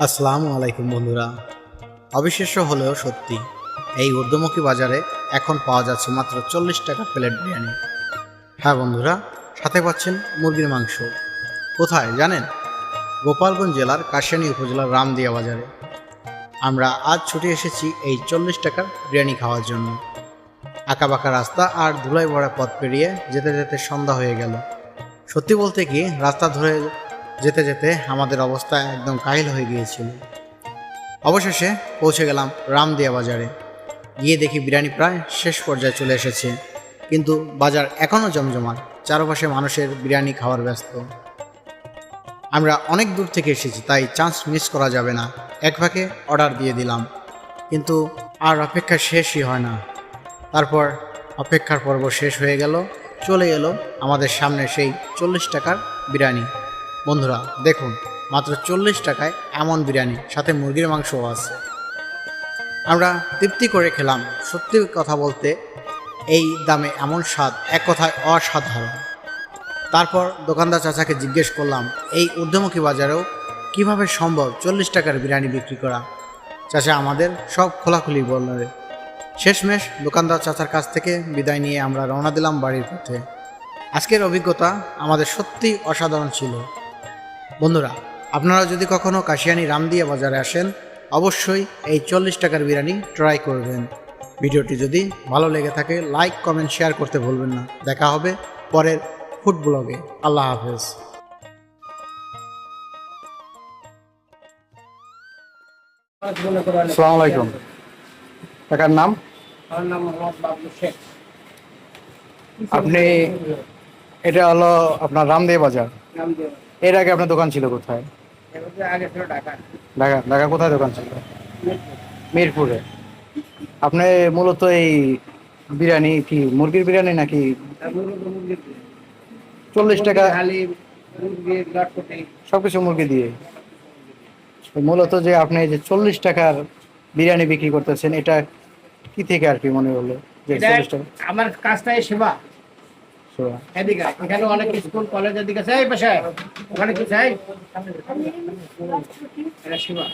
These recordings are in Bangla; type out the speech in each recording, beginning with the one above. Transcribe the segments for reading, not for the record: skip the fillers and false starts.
আসসালামু আলাইকুম বন্ধুরা। অবিশ্বাস্য হলেও সত্যি, এই ঊর্ধ্বমুখী বাজারে এখন পাওয়া যাচ্ছে মাত্র 40 টাকা প্লেট বিরিয়ানি। হ্যাঁ বন্ধুরা, সাথে পাচ্ছেন মুরগির মাংস। কোথায় জানেন? গোপালগঞ্জ জেলার কাশিয়ানী উপজেলার রামদিয়া বাজারে। আমরা আজ ছুটে এসেছি এই 40 টাকার বিরিয়ানি খাওয়ার জন্য। আঁকাবাঁকা রাস্তা আর ধুলাই ভরা পথ পেরিয়ে যেতে যেতে সন্ধ্যা হয়ে গেল। সত্যি বলতে কি, রাস্তা ধরে যেতে যেতে আমাদের অবস্থা একদম কাহিল হয়ে গিয়েছিল। অবশেষে পৌঁছে গেলাম রামদিয়া বাজারে। গিয়ে দেখি বিরিয়ানি প্রায় শেষ পর্যায়ে চলে এসেছে, কিন্তু বাজার এখনও জমজমাট। চারপাশে মানুষের বিরিয়ানি খাওয়ার ব্যস্ত। আমরা অনেক দূর থেকে এসেছি, তাই চান্স মিস করা যাবে না। এক ফাঁকে অর্ডার দিয়ে দিলাম, কিন্তু আর অপেক্ষা শেষই হয় না। তারপর অপেক্ষার পর্ব শেষ হয়ে গেল। চলে এলো আমাদের সামনে সেই 40 টাকার বিরিয়ানি। বন্ধুরা দেখুন, মাত্র 40 টাকায় এমন বিরিয়ানি, সাথে মুরগির মাংসও আছে। আমরা তৃপ্তি করে খেলাম। সত্যি কথা বলতে, এই দামে এমন স্বাদ এক কথায় অসাধারণ। তারপর দোকানদার চাচাকে জিজ্ঞেস করলাম, এই ঊর্ধ্বমুখী বাজারেও কিভাবে সম্ভব 40 টাকার বিরিয়ানি বিক্রি করা। চাচা আমাদের সব খোলাখুলি বললেন। শেষমেশ দোকানদার চাচার কাছ থেকে বিদায় নিয়ে আমরা রওনা দিলাম বাড়ির পথে। আজকের অভিজ্ঞতা আমাদের সত্যি অসাধারণ ছিল। বন্ধুরা, আপনারা যদি কখনও কাশিয়ানী রামদিয়া বাজারে আসেন, অবশ্যই এই 40 টাকার বিরিয়ানি ট্রাই করবেন। ভিডিওটি যদি ভালো লেগে থাকে, লাইক কমেন্ট শেয়ার করতে ভুলবেন না। দেখা হবে পরের ফুড ব্লগে। আল্লাহ হাফেজ। আসসালামু আলাইকুম। কাকার নাম? আমার নাম মোহাম্মদ বাবলু শেখ। আপনি, এটা হলো আপনার রামদেব বাজার। নাম দিয়ে এর আগে আপনার দোকান ছিল কোথায়? আগে ছিল ঢাকা। ঢাকা কোথায় দোকান ছিল? মিরপুরে। আপনি মূলত এই বিরিয়ানি কি মুরগির বিরিয়ানি নাকি? মুরগির 40 টাকা হালিম, মুরগির লটপটি। সবকিছু মুরগি দিয়ে? মূলত যে আপনি এই যে 40 টাকার বিরিয়ানি বিক্রি করতেছেন, এটা কি থেকে আর কি মনে হলো যে এটা 40 টাকা? আমার কাজটাই সেবা। এদিকে এখানে অনেক স্কুল কলেজের দিকে আছে, এই পাশে ওখানে কি চাই এটা সেবা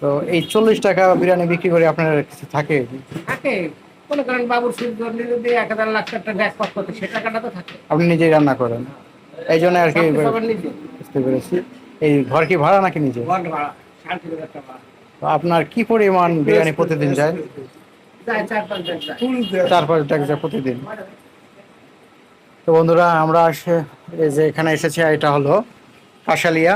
তো এই 40 টাকা বিরিয়ানি বিক্রি করে আপনার কিছু থাকে? থাকে। মনে করেন বাবুর সুদ ধরলে যদি 1,000,000 টাকা ব্যাগ পাস করতে, সে টাকাটা তো থাকে। আপনি নিজেই রান্না করেন, এই জন্য আর কি সবকিছু আমার নিজে। বুঝতে পেরেছি। এই ঘর কি ভাড়া নাকি নিজে? ঘর ভাড়া 3,500 টাকা। তো আপনার কি পরিমাণ বিরিয়ানি প্রতিদিন যায়? যায় 4-5 জন যায়। 4-5 টাকা যায় প্রতিদিন। তো বন্ধুরা, আমরা এই যে এখানে এসেছি, এটা হলো কাশালিয়া